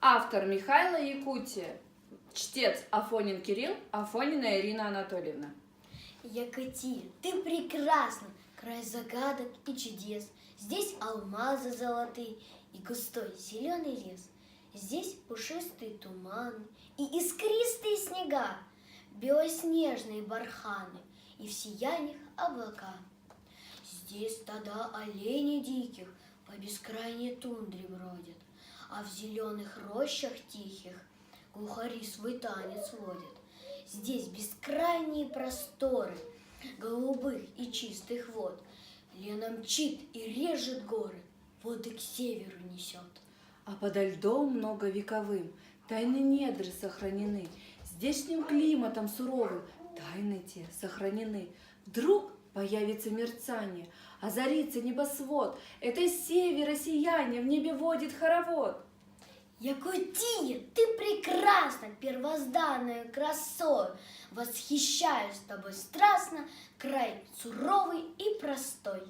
Автор Михайло Якутия. Чтец Афонин Кирилл, Афонина Ирина Анатольевна. Якутия, ты прекрасна, край загадок и чудес. Здесь алмазы золотые и густой зеленый лес. Здесь пушистые туманы и искристые снега, белоснежные барханы и в сияниях облака. Здесь стада оленей диких по бескрайней тундре бродят, а в зеленых рощах тихих глухари свой танец водят. Здесь бескрайние просторы голубых и чистых вод. Лена мчит и режет горы, воды к северу несет. А подо льдом многовековым тайны недры сохранены. Здешним климатом суровым тайны те сохранены. Вдруг появится мерцание, озарится небосвод. Это с севера сияние в небе водит хоровод. Якутия, ты прекрасна, первозданную красой. Восхищаюсь тобой страстно, край суровый и простой.